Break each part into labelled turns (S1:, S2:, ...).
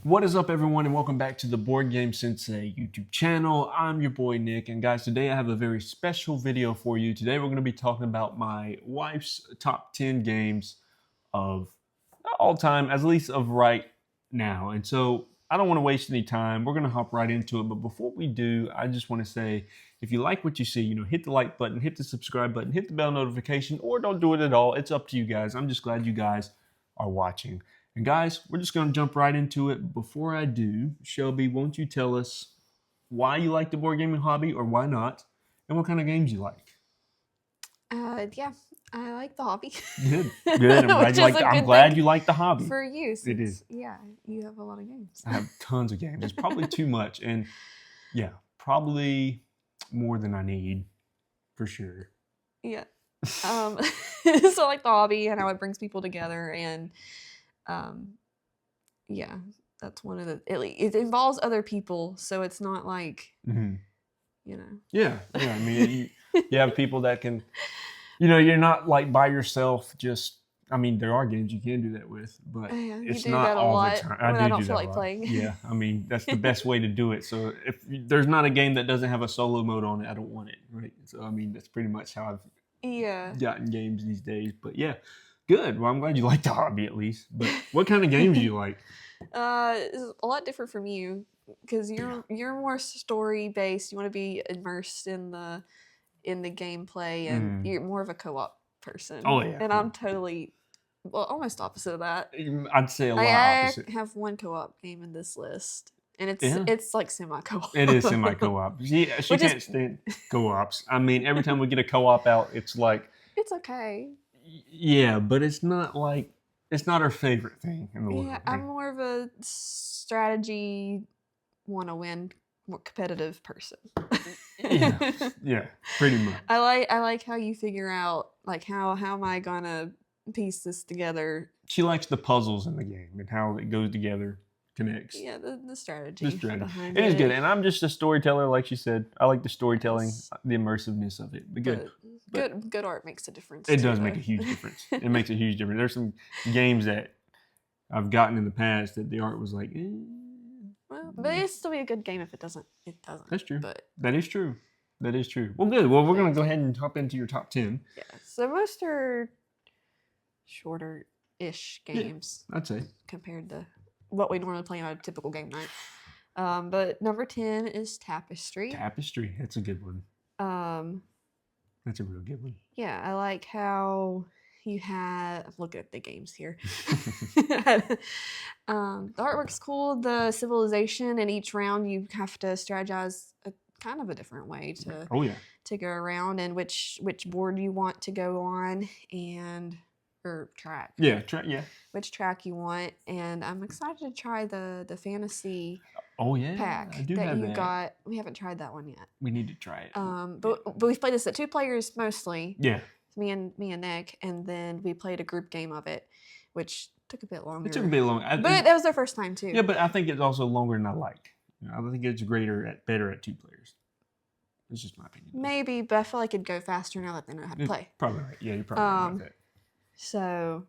S1: What is up, everyone, and welcome back to the Board Game Sensei YouTube channel. I'm your boy Nick, and guys, today I have a very special video for you. Today we're going to be talking about my wife's top 10 games of all time, at least of right now. And so I don't want to waste any time. We're going to hop right into it. But before we do, I just want to say, if you like what you see, hit the like button, hit the subscribe button, hit the bell notification, or don't do it at all. It's up to you guys. I'm just glad you guys are watching. And guys, we're just going to jump right into it. Before I do, Shelby, won't you tell us why you like the board gaming hobby or why not, and what kind of games you like?
S2: Yeah, I like the hobby.
S1: Good. I'm glad you like the hobby.
S2: For you,
S1: it is.
S2: Yeah, you have a lot of games.
S1: I have tons of games. It's probably too much, and yeah, probably more than I need, for sure.
S2: Yeah. So I like the hobby and how it brings people together, and yeah, that's one of the. It involves other people, so it's not like
S1: Yeah. I mean, you have people that can. You're not like by yourself. I mean, there are games you can do that with, but it's not all the time.
S2: I don't feel like playing.
S1: Yeah, I mean, that's the best way to do it. So if there's not a game that doesn't have a solo mode on it, I don't want it, right? So I mean, that's pretty much how I've gotten games these days. But yeah, good. Well, I'm glad you like the hobby at least. But what kind of games do you like?
S2: It's a lot different from you because you're more story based. You want to be immersed in the gameplay, and you're more of a co-op person.
S1: Oh yeah.
S2: And I'm totally almost opposite of that.
S1: I'd say a lot opposite.
S2: I have one co-op game in this list, and it's like semi-co-op.
S1: It is semi-co-op. She can't stand co-ops. I mean, every time we get a co-op out, it's like
S2: it's okay.
S1: Yeah, but it's not her favorite thing in the world.
S2: Yeah, I'm more of a strategy, want to win, more competitive person.
S1: yeah, pretty much.
S2: I like how you figure out like how am I gonna piece this together.
S1: She likes the puzzles in the game and how it goes together, connects.
S2: Yeah, the strategy. Behind
S1: it is good, and I'm just a storyteller, like she said. I like the storytelling, the immersiveness of it. But
S2: good art makes a difference.
S1: It does make a huge difference. It makes a huge difference. There's some games that I've gotten in the past that the art was like.
S2: Well, but it'd still be a good game if it doesn't. It doesn't.
S1: That's true.
S2: But
S1: that is true. Well, good. Well, we're gonna go ahead and hop into your top 10.
S2: Yeah. So most are shorter-ish games.
S1: Yeah, I'd say
S2: compared to what we normally play on a typical game night. But number 10 is Tapestry.
S1: Tapestry. That's a good one. That's a real good one.
S2: Yeah, I like how you had. I'm looking at the games here. The artwork's cool. The civilization, and each round you have to strategize kind of a different way to go around, and which board you want to go on, or track.
S1: Yeah, track. Yeah.
S2: Which track you want, and I'm excited to try the fantasy.
S1: Oh yeah,
S2: pack
S1: I do
S2: that
S1: have
S2: you
S1: that.
S2: got. We haven't tried that one yet.
S1: We need to try it.
S2: But we've played this at 2 players mostly.
S1: Yeah.
S2: Me and Nick, and then we played a group game of it, which took a bit longer.
S1: It took a bit longer,
S2: but that was their first time too.
S1: Yeah, but I think it's also longer than I like. I think it's better at 2 players. It's just my opinion.
S2: Maybe, but I feel like it'd go faster now that they know how to play.
S1: Probably right. Yeah, you're probably right about that.
S2: So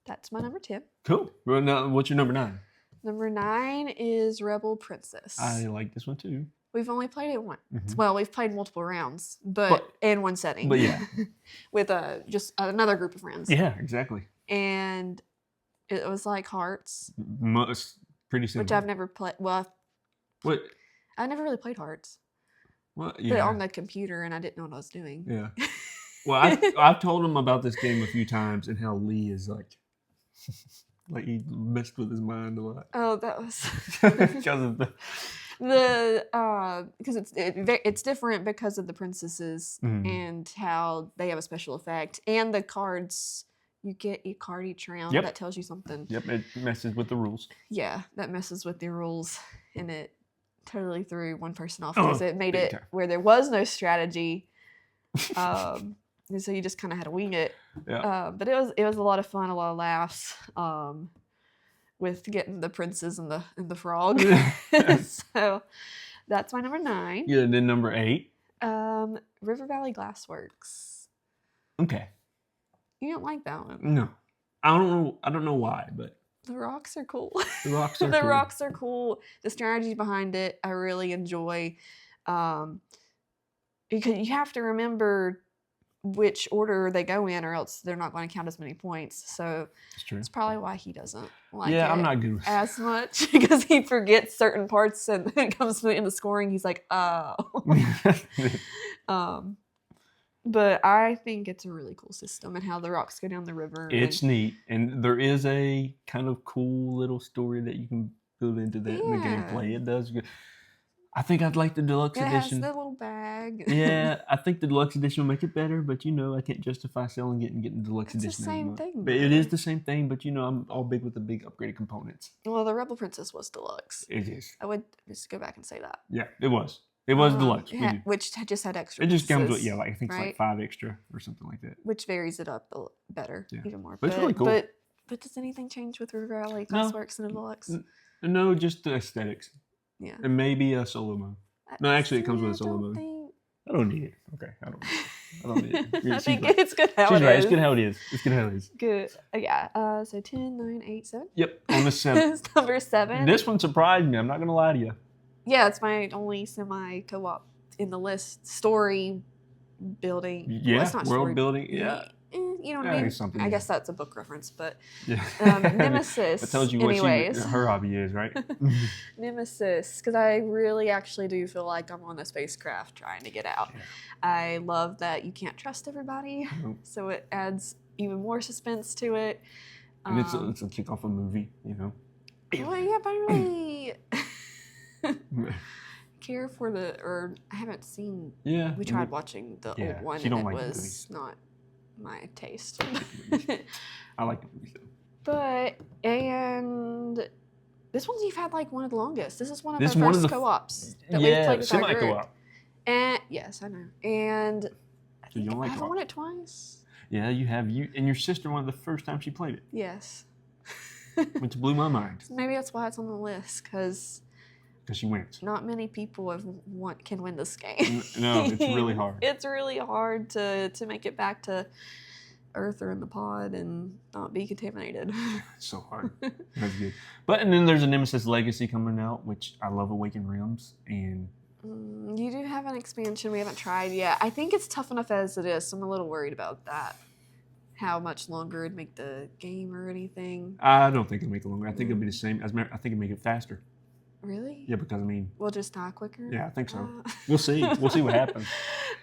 S2: that's my number 10.
S1: Cool. Well, now, what's your number 9?
S2: Number 9 is Rebel Princess.
S1: I like this one too.
S2: We've only played it once. Mm-hmm. Well, we've played multiple rounds, but in one setting.
S1: But yeah.
S2: With just another group of friends.
S1: Yeah, exactly.
S2: And it was like Hearts.
S1: Pretty similar.
S2: Which I've never played. Well,
S1: what?
S2: I never really played Hearts.
S1: Well, yeah.
S2: Put it on the computer, and I didn't know what I was doing.
S1: Yeah. Well, I've told him about this game a few times and how Lee is like he messed with his mind a lot.
S2: Oh, that was
S1: because of
S2: because it's different because of the princesses and how they have a special effect, and the cards. You get a card each round that tells you something.
S1: Yep, it messes with the rules.
S2: Yeah, that messes with the rules, and it totally threw one person off because it made it where there was no strategy. And so you just kind of had to wing it.
S1: Yeah.
S2: But it was a lot of fun, a lot of laughs with getting the princes and the frog. So that's my number 9.
S1: Yeah, and then number 8.
S2: River Valley Glassworks.
S1: Okay.
S2: You don't like that one?
S1: No. I don't know why, but
S2: The rocks are cool.
S1: The rocks are
S2: The
S1: cool.
S2: rocks are cool. The strategy behind it, I really enjoy. Because you have to remember which order they go in, or else they're not going to count as many points. So
S1: It's true.
S2: that's probably why he doesn't like
S1: Yeah,
S2: it
S1: I'm not good with
S2: as much, because he forgets certain parts, and then it comes to the end of scoring, he's like, oh. But I think it's a really cool system, and how the rocks go down the river.
S1: It's neat, and there is a kind of cool little story that you can build into that in the gameplay. It does good. I think I'd like the deluxe
S2: it
S1: edition.
S2: has the little bag.
S1: Yeah, I think the deluxe edition will make it better, but I can't justify selling it and getting the deluxe
S2: It's the
S1: edition.
S2: same thing,
S1: But it is
S2: though.
S1: the same thing, but I'm all big with the big upgraded components.
S2: Well, the Rebel Princess was deluxe.
S1: It is.
S2: I would just go back and say that.
S1: Yeah, it was. It was deluxe.
S2: Which just had extra.
S1: It just comes with
S2: pieces,
S1: I think it's like 5 extra or something like that.
S2: which varies it up better, even more.
S1: But it's really cool.
S2: But does anything change with River Valley, Glassworks, and a deluxe?
S1: No, just the aesthetics.
S2: Yeah.
S1: And maybe a solo mode. No, actually, it comes with a solo mode. I don't need it. Okay, I don't need it.
S2: I think it's good how it is.
S1: She's right. It's good how it is. It's good how it is.
S2: Good. Yeah. So 10, 9, 8, 7.
S1: Yep, on the 7.
S2: It's number 7.
S1: This one surprised me. I'm not going to lie to you.
S2: Yeah, it's my only semi-co-op in the list. Story building.
S1: Yeah,
S2: well, it's not
S1: world
S2: story
S1: building. Yeah.
S2: You know what I mean? I guess that's a book reference, but
S1: yeah.
S2: Nemesis.
S1: That tells you what her hobby is, right?
S2: Nemesis, because I really actually do feel like I'm on a spacecraft trying to get out.
S1: Yeah.
S2: I love that you can't trust everybody, so it adds even more suspense to it.
S1: And it's a kick off a movie,
S2: Well, yeah, but I really care for or I haven't seen.
S1: Yeah.
S2: We tried watching the old one, and it was not my taste.
S1: I like the movies
S2: though. And this one's you've had like one of the longest. This is one of our first co-ops that we've played with our group. Co-op. And yes, I know. And I think I've won it twice.
S1: Yeah, you have. You and your sister one of the first time she played it.
S2: Yes.
S1: Which blew my mind.
S2: Maybe that's why it's on the list, because
S1: she wins.
S2: Not many people can win this game.
S1: No, it's really hard.
S2: It's really hard to make it back to Earth or in the pod and not be contaminated.
S1: It's so hard. That's good. And then there's a Nemesis Legacy coming out, which I love Awakened Realms. And
S2: you do have an expansion we haven't tried yet. I think it's tough enough as it is, so I'm a little worried about that. How much longer it'd make the game or anything.
S1: I don't think it'll make it longer. I think it'll be the same. I think it'll make it faster.
S2: Really?
S1: Yeah, because
S2: we'll just die quicker.
S1: Yeah, I think so. We'll see. We'll see what happens.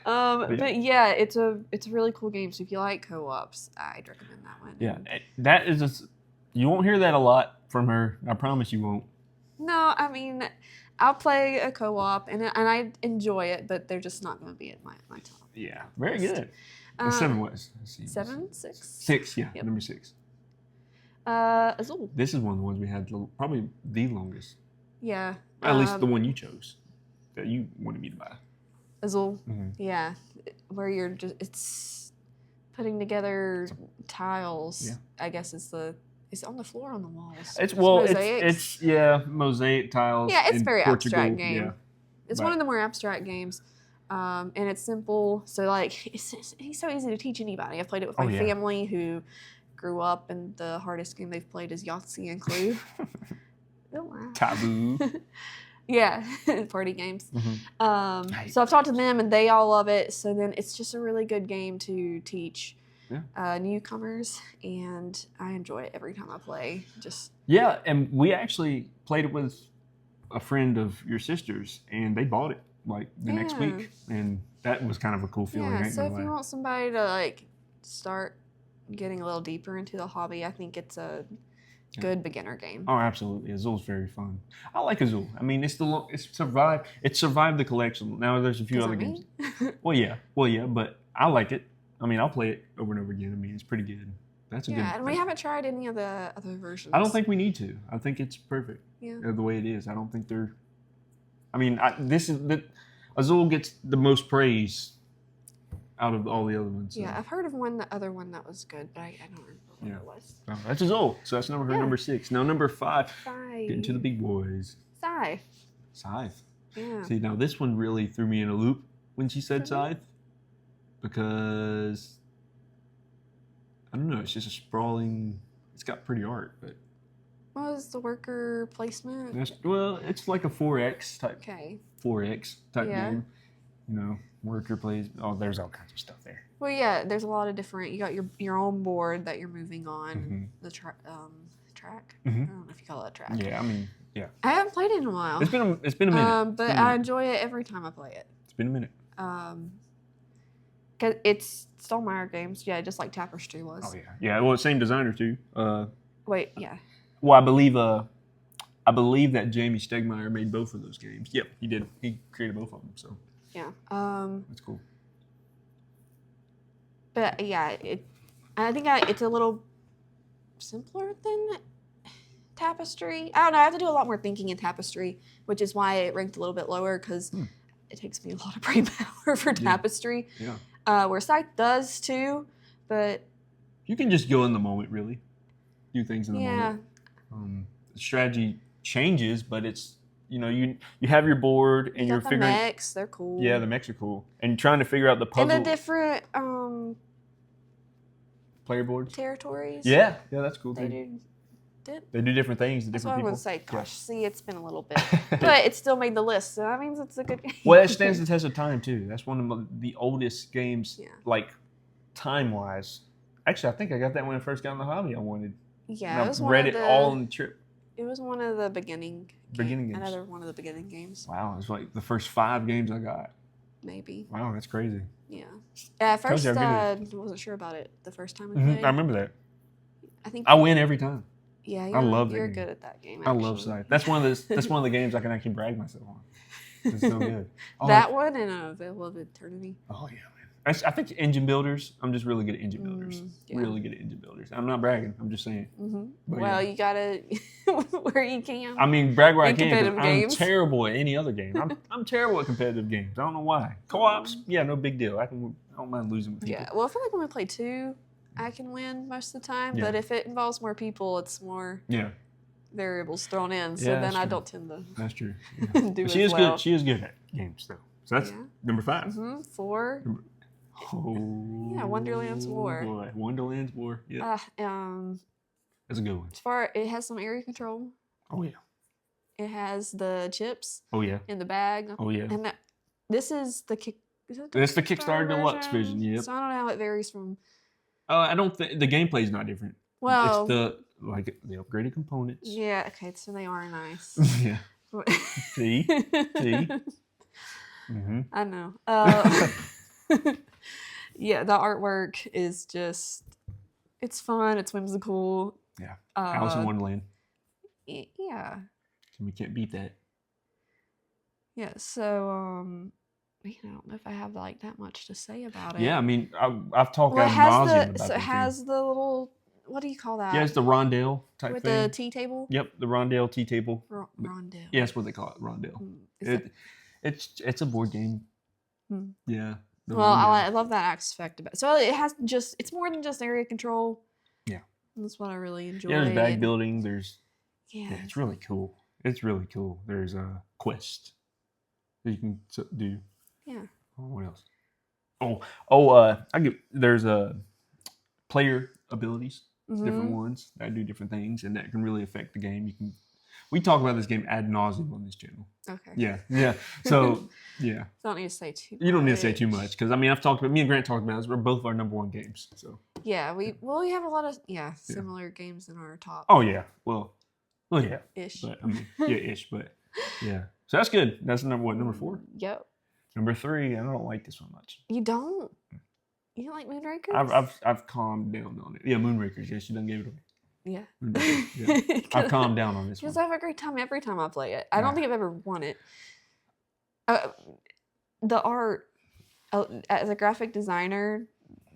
S2: But yeah, it's a really cool game. So if you like co-ops, I'd recommend that one.
S1: Yeah, that is. You won't hear that a lot from her. I promise you won't.
S2: No, I mean, I'll play a co-op and I enjoy it, but they're just not going to be at my top.
S1: Yeah, very good. 7 was.
S2: 7, 6.
S1: 6, yeah, yep. Number 6.
S2: Azul.
S1: This is one of the ones we had probably the longest.
S2: Yeah.
S1: At least the one you chose that you wanted me to buy.
S2: Azul. Mm-hmm. Yeah. Where you're it's putting together tiles. Yeah. I guess is it on the floor or on the walls?
S1: It's mosaic tiles.
S2: Yeah, it's a very abstract game.
S1: Yeah.
S2: It's one of the more abstract games. And it's simple. So like it's so easy to teach anybody. I've played it with my family who grew up and the hardest game they've played is Yahtzee and Clue.
S1: Taboo.
S2: Yeah, party games. Mm-hmm. So I've talked to them and they all love it. So then it's just a really good game to teach newcomers, and I enjoy it every time I play.
S1: And we actually played it with a friend of your sister's, and they bought it like the next week, and that was kind of a cool feeling.
S2: Yeah, so if you want somebody to like start getting a little deeper into the hobby, I think it's a good beginner game.
S1: Oh, absolutely. Azul's very fun. I like Azul. I mean, it's survived the collection. Now there's a few other games. Well, yeah, but I like it. I mean, I'll play it over and over again. I mean, it's pretty good. That's a good.
S2: Yeah, and we haven't tried any of the other versions.
S1: I don't think we need to. I think it's perfect.
S2: Yeah.
S1: The way it is. I don't think they're. I mean, Azul gets the most praise out of all the other ones. So.
S2: Yeah, I've heard of the other one that was good, but I don't remember what it was.
S1: Oh, that's Azul. So that's number 6. Now number 5. Getting to the big boys.
S2: Scythe. Yeah.
S1: See, now this one really threw me in a loop when she said Scythe, because I don't know. It's just a sprawling. It's got pretty art, but
S2: What was the worker placement?
S1: Well, it's like a 4X type.
S2: Okay.
S1: 4X type
S2: Yeah.
S1: game. You know, worker plays. Oh, there's all kinds of stuff there.
S2: Well, yeah. There's a lot of different. You got your own board that you're moving on.
S1: Mhm.
S2: The track.
S1: Mhm.
S2: I don't know if you call it a track.
S1: Yeah, I mean, yeah.
S2: I haven't played it in a while.
S1: It's been a minute.
S2: But I enjoy it every time I play it.
S1: It's been a minute.
S2: 'Cause it's Stonemaier games. Yeah, just like Tapestry was.
S1: Oh yeah, yeah. Well, same designer too.
S2: Wait, yeah.
S1: Well, I believe that Jamie Stegmaier made both of those games. Yep, he did. He created both of them. So
S2: Yeah.
S1: that's cool.
S2: But yeah, I think it's a little simpler than Tapestry. I don't know. I have to do a lot more thinking in Tapestry, which is why it ranked a little bit lower because it takes me a lot of brain power for Tapestry.
S1: Yeah.
S2: Where Scythe does too, but
S1: you can just go in the moment, really. Do things in the
S2: yeah.
S1: moment. The strategy changes, but it's you have your board and you're figuring.
S2: The mechs, they're cool.
S1: Yeah, the mechs are cool, and trying to figure out the puzzle.
S2: And the different
S1: player boards.
S2: Territories.
S1: Yeah, that's cool.
S2: They
S1: do different things to
S2: That's
S1: different
S2: what
S1: people.
S2: I would say. Gosh,
S1: Yeah.
S2: see, it's been a little bit, but it still made the list, so that means it's a good game.
S1: Well, it stands the test of time too. That's one of the oldest games,
S2: Yeah.
S1: like time-wise. Actually, I think I got that when I first got in the hobby. I wanted.
S2: Yeah,
S1: I
S2: it was
S1: read it all on the trip.
S2: It was one of the beginning
S1: games.
S2: Another one of the beginning games.
S1: Wow, it's like the first 5 games I got.
S2: Maybe.
S1: Wow, that's crazy.
S2: Yeah. At first,
S1: you how
S2: I
S1: good
S2: wasn't sure about it the first time we played.
S1: I remember that.
S2: I think
S1: I win every time.
S2: Yeah,
S1: I love that
S2: you're
S1: game.
S2: good at that game.
S1: I
S2: Actually.
S1: love Scythe. That's one of the games I can actually brag myself on. It's so good.
S2: That one and Veil of Eternity.
S1: Oh yeah, man. I think engine builders. I'm just really good at engine builders.
S2: Yeah.
S1: Really good at engine builders. I'm not bragging. I'm just saying.
S2: Well, you gotta where you can.
S1: I mean, brag where I
S2: In
S1: can.
S2: competitive
S1: I'm
S2: games.
S1: terrible at any other game. I'm terrible at competitive games. I don't know why. Co-ops, yeah, no big deal. I don't mind losing with people.
S2: Yeah. Well, I feel like when we play 2, I can win most of the time.
S1: Yeah.
S2: But if it involves more people, it's more variables thrown in. So
S1: Yeah,
S2: then I
S1: true.
S2: don't tend to
S1: That's true.
S2: do
S1: She
S2: as
S1: is
S2: well.
S1: good. She is good at games though. So that's number 5.
S2: 4.
S1: Oh,
S2: Yeah, Wonderlands War.
S1: Boy. Wonderlands War. Yeah, that's a good one.
S2: As far it has some area control.
S1: Oh yeah.
S2: It has the chips
S1: Oh yeah.
S2: in the bag.
S1: Oh yeah.
S2: And this is the kick. Is it
S1: That's the Kickstarter Deluxe version. Yep.
S2: So I don't know how it varies from.
S1: I don't think the gameplay is not different.
S2: Well,
S1: it's the upgraded components.
S2: Yeah. Okay. So they are nice.
S1: Yeah. See. Mm-hmm.
S2: I know. Yeah, the artwork is just. It's fun. It's whimsical.
S1: Yeah. Alice in Wonderland.
S2: Yeah.
S1: We can't beat that.
S2: Yeah. So I don't know if I have like that much to say about it.
S1: Yeah, I mean, I've talked
S2: Well,
S1: ad nauseum about
S2: so it has the little. What do you call that?
S1: Yeah, it's the rondelle type
S2: with
S1: thing.
S2: the tea table.
S1: Yep, the rondelle tea table.
S2: Rondelle.
S1: Yeah, that's what they call it, rondelle. It's a board game. Yeah.
S2: Well, I love that aspect about it. So it has it's more than just area control.
S1: Yeah.
S2: That's what I really enjoy.
S1: Yeah, there's bag building.
S2: Yeah,
S1: it's really cool. It's really cool. There's a quest that you can do.
S2: Yeah.
S1: Oh, what else? There's player abilities, different ones that do different things, and that can really affect the game. We talk about this game ad nauseum on this channel.
S2: Okay.
S1: Yeah. So yeah.
S2: Don't need to say too much.
S1: You don't need to say too much because I mean me and Grant talked about this. We're both our number 1 games. So
S2: yeah, we have a lot of similar games in our top.
S1: Oh yeah. Well yeah.
S2: Ish.
S1: But I mean ish, but yeah. So that's good. That's number 4?
S2: Yep.
S1: Number 3, I don't like this one much.
S2: You don't? You don't like Moonrakers?
S1: I've calmed down on it. Yeah, Moonrakers. Yes, you done gave it away.
S2: Yeah.
S1: Yeah. I've calmed down on this one.
S2: Because I have a great time every time I play it. I don't think I've ever won it. The art, as a graphic designer,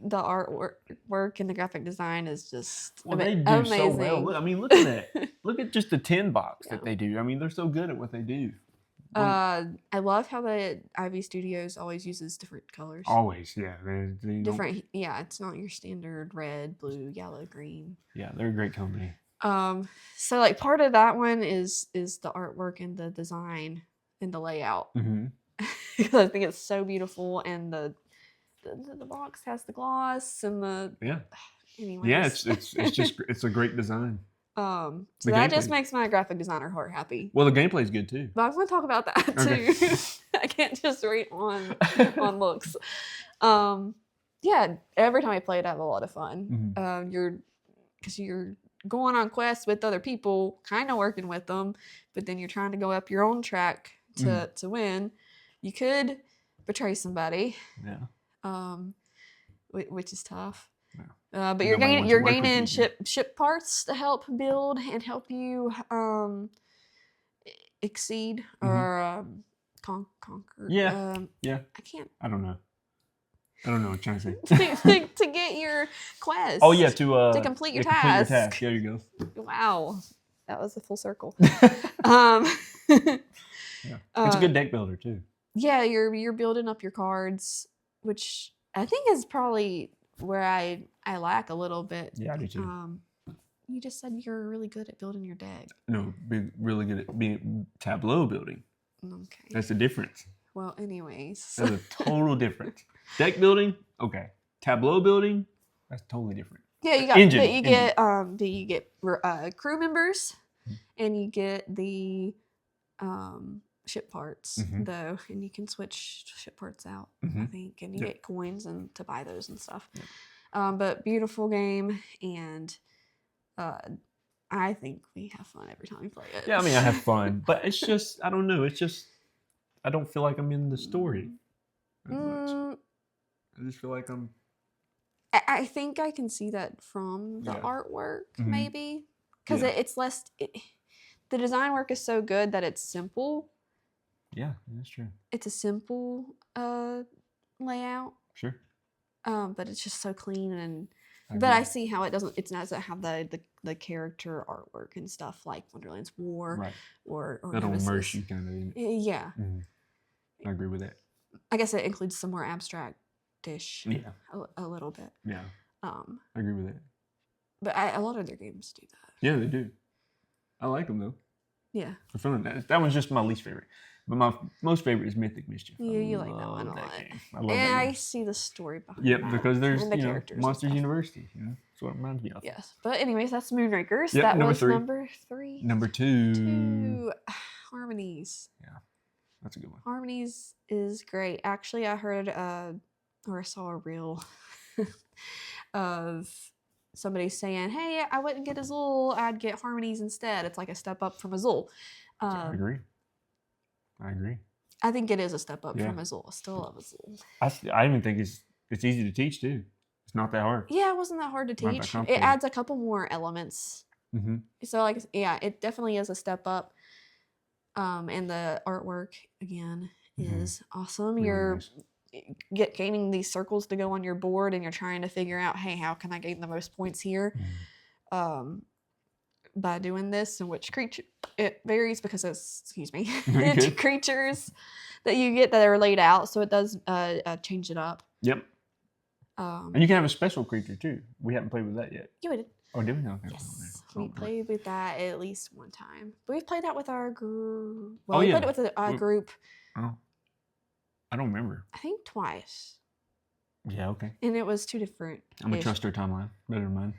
S2: the artwork and the graphic design is just
S1: they do
S2: amazing.
S1: so well. Look at that. Look at just the tin box that they do. I mean, they're so good at what they do.
S2: I love how the Ivy Studios always uses different colors.
S1: Always, yeah. They
S2: different, yeah. It's not your standard red, blue, yellow, green.
S1: Yeah, they're a great company.
S2: So like part of that one is the artwork and the design and the layout. Because I think it's so beautiful, and the box has the gloss and the
S1: yeah.
S2: Anyways.
S1: Yeah, it's just it's a great design.
S2: So
S1: The
S2: that just
S1: gameplay.
S2: makes my graphic designer heart happy.
S1: Well, the gameplay's good too.
S2: But I'm going to talk about that
S1: Okay.
S2: too. I can't just rate on looks. Yeah, every time I play it, I have a lot of fun. Because you're going on quests with other people, kind of working with them, but then you're trying to go up your own track to win. You could betray somebody, which is tough.
S1: Yeah.
S2: But
S1: And
S2: you're
S1: nobody wants to
S2: you're
S1: work with
S2: gaining
S1: you.
S2: ship parts to help build and help you exceed or conquer.
S1: Yeah. Yeah.
S2: I can't
S1: I don't know what you're trying to say.
S2: to get your quest.
S1: Oh yeah,
S2: to complete your task.
S1: Complete your task. There you go.
S2: Wow, that was a full circle.
S1: Yeah. It's a good deck builder too.
S2: Yeah, you're building up your cards, which I think is probably where I lack a little bit.
S1: Yeah, I do too.
S2: You just said you're really good at building your deck.
S1: No, be really good at being tableau building.
S2: Okay.
S1: That's the difference.
S2: Well, anyways.
S1: That's a total difference. Deck building, okay. Tableau building, that's totally different.
S2: Yeah, you got
S1: Engine.
S2: you get crew members, and you get the ship parts though, and you can switch ship parts out. I think, and you get coins and to buy those and stuff. But beautiful game, and I think we have fun every time we play it.
S1: Yeah, I mean I have fun, but it's just I don't know. It's just I don't feel like I'm in the story as much. I just feel like I'm.
S2: I think I can see that from the artwork, maybe, because it's less. The design work is so good that it's simple.
S1: Yeah, that's true.
S2: It's a simple layout.
S1: Sure.
S2: But it's just so clean and. But I see how it doesn't have the character artwork and stuff like Wonderlands War,
S1: right?
S2: Or
S1: that'll
S2: Nemesis.
S1: immerse you kind of in it.
S2: Yeah.
S1: I agree with that.
S2: I guess it includes some more abstract-ish.
S1: Yeah.
S2: A little bit.
S1: Yeah. I agree with that.
S2: But a lot of their games do that.
S1: Yeah, they do. I like them though.
S2: Yeah.
S1: For fun. That one's just my least favorite. But my most favorite is Mythic Mischief.
S2: Yeah, you like that one a lot.
S1: I love
S2: and
S1: that
S2: I
S1: game.
S2: see the story behind
S1: Yep,
S2: that.
S1: because there's
S2: and the characters
S1: Monsters University. That's what it reminds me of.
S2: Yes. But anyways, that's Moonrakers.
S1: Yep,
S2: that
S1: number
S2: was
S1: 3.
S2: number 3.
S1: Number 2.
S2: Harmonies.
S1: Yeah. That's a good one.
S2: Harmonies is great. Actually, I heard or I saw a reel of somebody saying, hey, I wouldn't get Azul, I'd get Harmonies instead. It's like a step up from Azul.
S1: I agree.
S2: I think it is a step up from Azul. I still love Azul.
S1: I even think it's easy to teach too. It's not that hard.
S2: Yeah, it wasn't that hard to teach. It adds a couple more elements. So it definitely is a step up. And the artwork again is awesome.
S1: Really
S2: You're
S1: nice.
S2: Gaining these circles to go on your board, and you're trying to figure out, hey, how can I gain the most points here? By doing this, and which creature it varies because it's it's creatures that you get that are laid out, so it does change it up.
S1: Yep. And you can have a special creature too. We haven't played with that yet.
S2: Yeah, we did.
S1: Oh, did we? Okay.
S2: Yes, we played with that at least one time. But we've played that with our group. Well,
S1: we
S2: played it with a group.
S1: Oh, I don't remember.
S2: I think twice.
S1: Yeah, okay.
S2: And it was 2 different.
S1: I'm going to trust her timeline better than mine.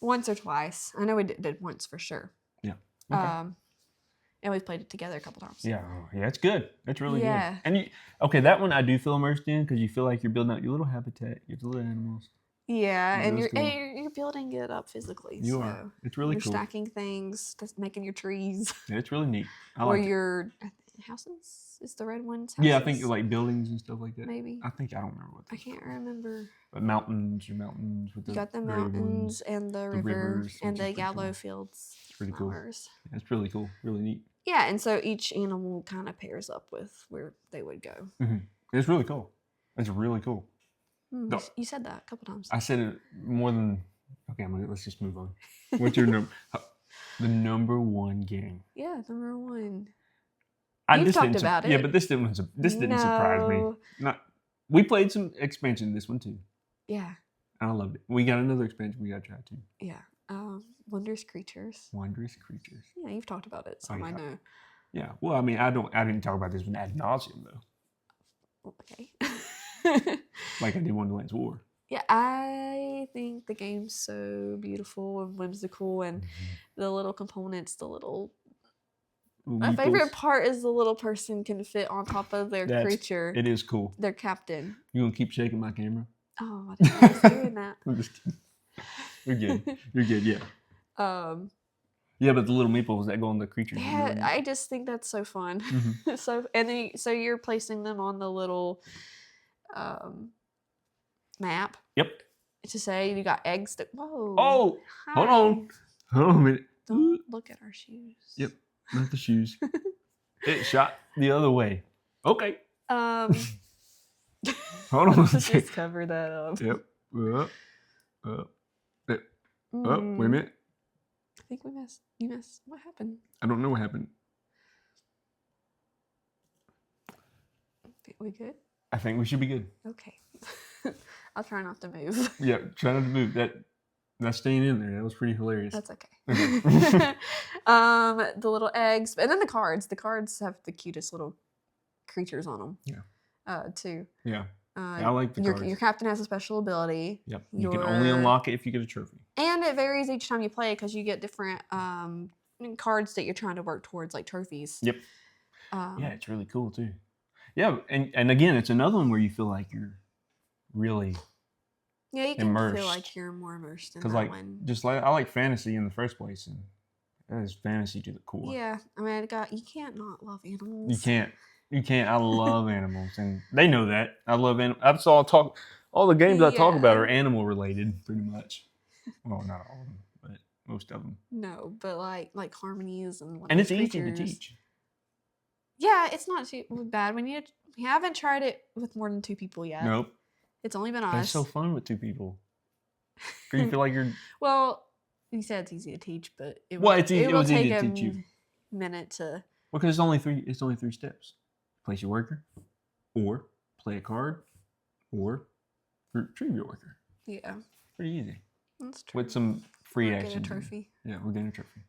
S2: Once or twice. I know we did once for sure.
S1: Yeah. Okay.
S2: And we've played it together a couple times.
S1: Yeah, it's good. It's really good. And that one I do feel immersed in because you feel like you're building out your little habitat, your little animals.
S2: Yeah, and you're building it up physically.
S1: You are. It's really cool.
S2: You're stacking things, just making your trees.
S1: Yeah, it's really neat.
S2: Or your houses. Is the red ones?
S1: Yeah, I think like buildings and stuff like that.
S2: Maybe.
S1: I don't remember what.
S2: I can't remember.
S1: But mountains with the.
S2: You got the mountains and the rivers and the yellow
S1: cool.
S2: fields.
S1: It's pretty cool.
S2: Yeah,
S1: it's really cool. Really neat.
S2: Yeah, and so each animal kind of pairs up with where they would go.
S1: It's really cool. It's really cool.
S2: You said that a couple times.
S1: I said it more than. Okay, let's just move on. What's your number? The number 1 game.
S2: Yeah, number 1.
S1: You've
S2: talked about it.
S1: Yeah, but this didn't surprise me. We played some expansion in this one too.
S2: Yeah.
S1: And I loved it. We got another expansion we got to try too.
S2: Yeah. Wondrous Creatures.
S1: Wondrous Creatures.
S2: Yeah, you've talked about it, so I know.
S1: Yeah. Well, I mean, I didn't talk about this one ad nauseum though.
S2: Okay.
S1: Like I did Wonderlands War.
S2: Yeah, I think the game's so beautiful and whimsical, and the little components, the little. My favorite part is the little person can fit on top of their creature.
S1: It is cool.
S2: Their captain.
S1: You gonna keep shaking my camera?
S2: Oh, I didn't know I was doing that.
S1: I'm just kidding. You're good. You're good. Yeah. Yeah, but the little meeples that go on the creatures.
S2: Yeah, I just think that's so fun. So you're placing them on the little map.
S1: Yep.
S2: To say you got eggs that. Whoa.
S1: Oh, hi. Hold on a minute.
S2: Don't look at our shoes.
S1: Yep, not the shoes. It shot the other way. Okay. Hold on.
S2: Just cover that up.
S1: Yep. Wait a minute.
S2: I think we missed. You missed. What happened?
S1: I don't know what happened.
S2: We good?
S1: I think we should be good.
S2: Okay. I'll try not to move.
S1: Yeah, try not to move. That's staying in there. That was pretty hilarious.
S2: That's okay. The little eggs, and then the cards. The cards have the cutest little creatures on them.
S1: Yeah.
S2: Too.
S1: Yeah. I like the cards.
S2: Your captain has a special ability.
S1: Yep. You can only unlock it if you get a trophy.
S2: And it varies each time you play because you get different cards that you're trying to work towards, like trophies.
S1: Yep. Yeah, it's really cool too. Yeah, and again, it's another one where you feel like you're really
S2: you can
S1: immersed.
S2: Feel like you're more immersed in that one.
S1: Just like I like fantasy in the first place, and that is fantasy to the core.
S2: Yeah, I mean, you can't not love animals.
S1: You can't. I love animals, and they know that. I love animals. That's all all the games I talk about are animal related, pretty much. Well, not all of them, but most of them.
S2: No, but like Harmonies and
S1: it's easy to teach.
S2: Yeah, it's not too bad when you haven't tried it with more than 2 people yet.
S1: Nope.
S2: It's only been us.
S1: It's so fun with 2 people. Do you feel like you're?
S2: Well, you said it's easy to teach, but it
S1: was
S2: take
S1: easy to teach you.
S2: Minute to.
S1: Because it's only 3. It's only 3 steps. Place your worker, or play a card, or retrieve your worker.
S2: Yeah.
S1: Pretty easy.
S2: That's true.
S1: With some free
S2: Get
S1: action.
S2: a trophy.
S1: Yeah, we're getting a trophy.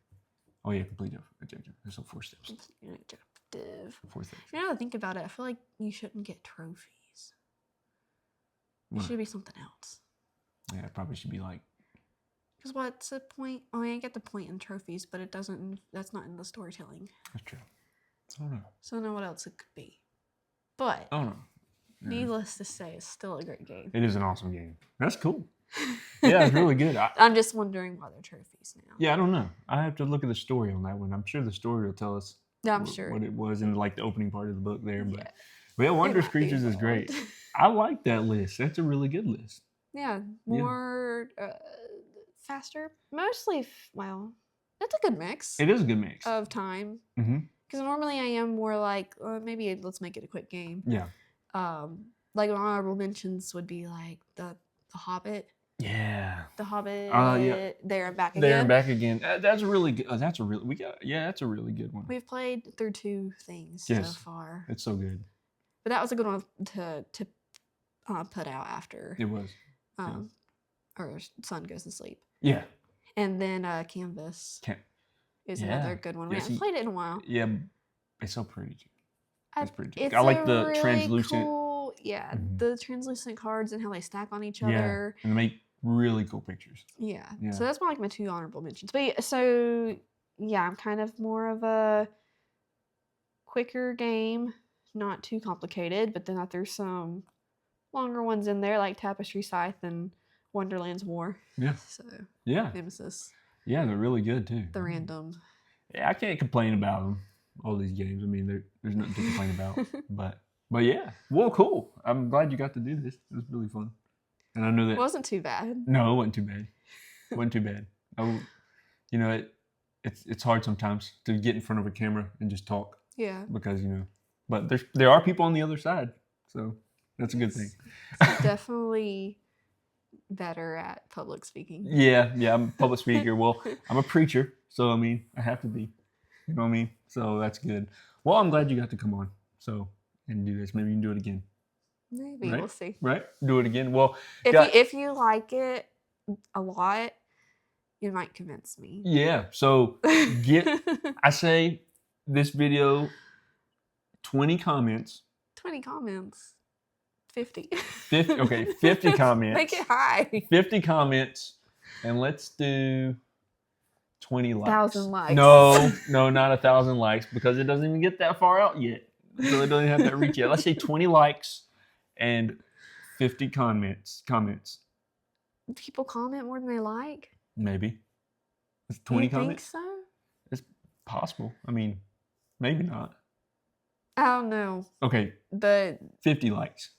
S1: Oh yeah, complete objective. There's 4 steps. 4 steps.
S2: You know, to think about it, I feel like you shouldn't get trophies. It should be something else.
S1: Yeah, it probably should be like.
S2: Because what's the point? Oh, I get the point in trophies, but it doesn't. That's not in the storytelling.
S1: That's true. I don't know.
S2: So I don't know what else it could be. But
S1: I don't know. Yeah.
S2: Needless to say, it's still a great game.
S1: It is an awesome game. That's cool. Yeah, it's really good.
S2: I'm just wondering why they're trophies now.
S1: Yeah, I don't know. I have to look at the story on that one. I'm sure the story will tell us.
S2: Yeah, I'm sure
S1: what it was in like the opening part of the book there. But yeah, Wondrous Creatures is great. I like that list. That's a really good list.
S2: Yeah, more faster. Mostly, well, it's a good mix.
S1: It is a good mix
S2: of time.
S1: Mm-hmm.
S2: Because normally I am more like, maybe let's make it a quick game.
S1: Yeah.
S2: Like honorable mentions would be like the Hobbit.
S1: Yeah.
S2: The Hobbit.
S1: Yeah.
S2: There and Back Again.
S1: There and Back Again. That's a really good. That's a really that's a really good one.
S2: We've played through 2 things so far.
S1: It's so good.
S2: But that was a good one to put out after.
S1: It was.
S2: Or Sun Goes to Sleep.
S1: Yeah.
S2: And then Canvas. Is another good one. We haven't played it in a while.
S1: Yeah, it's so pretty. It's pretty.
S2: It's
S1: I like the
S2: really
S1: translucent.
S2: Cool, the translucent cards and how they stack on each other.
S1: And they make really cool pictures.
S2: Yeah. So that's more like my 2 honorable mentions. But so yeah, I'm kind of more of a quicker game, not too complicated. But then I threw some longer ones in there, like Tapestry, Scythe, and Wonderlands War.
S1: Yeah.
S2: So Nemesis.
S1: Yeah, they're really good too.
S2: The random.
S1: Yeah, I can't complain about them. All these games. I mean, there's nothing to complain about. But yeah, well, cool. I'm glad you got to do this. It was really fun, and I know that
S2: it wasn't too bad.
S1: No, it wasn't too bad. It wasn't too bad. It's hard sometimes to get in front of a camera and just talk.
S2: Yeah.
S1: Because but there are people on the other side, so that's a good thing.
S2: It's definitely better at public speaking.
S1: Yeah, I'm a public speaker. Well, I'm a preacher, so I mean, I have to be. You know what I mean? So that's good. Well, I'm glad you got to come on. And do this. Maybe you can do it again.
S2: Maybe we'll see.
S1: Right? Do it again. Well,
S2: if you like it a lot, you might convince me.
S1: Yeah. So I say this video, 20 comments.
S2: 20 comments. 50.
S1: 50, okay, 50 comments.
S2: Make it high.
S1: 50 comments, and let's do 20 likes.
S2: 1,000 likes.
S1: No, not 1,000 likes, because it doesn't even get that far out yet. So it doesn't have that reach yet. Let's say 20 likes and 50 comments.
S2: People comment more than they like?
S1: Maybe. It's 20
S2: you
S1: comments.
S2: think so?
S1: It's possible. I mean, maybe not.
S2: I don't know.
S1: Okay.
S2: But
S1: 50 likes.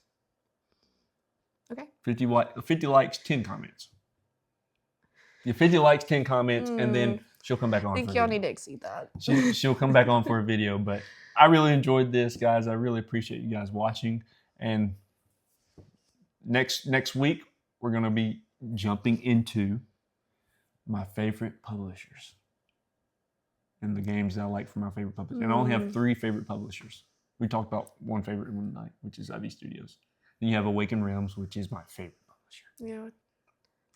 S2: Okay.
S1: 50 likes, 10 comments. Yeah, 50 likes, 10 comments, and then she'll come back on.
S2: I think y'all need to exceed that.
S1: She'll come back on for a video, but I really enjoyed this, guys. I really appreciate you guys watching. And next week, we're going to be jumping into my favorite publishers and the games that I like from my favorite publishers. And I only have 3 favorite publishers. We talked about one favorite one tonight, which is IV Studios. Then you have Awakened Realms, which is my favorite publisher.
S2: Yeah.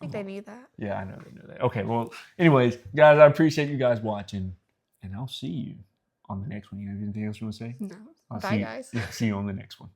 S2: I think they need that.
S1: Yeah, I know they know that. Okay, well, anyways, guys, I appreciate you guys watching, and I'll see you on the next one. You have anything else you want to say?
S2: No.
S1: I'll
S2: Bye,
S1: see
S2: guys.
S1: See you on the next one.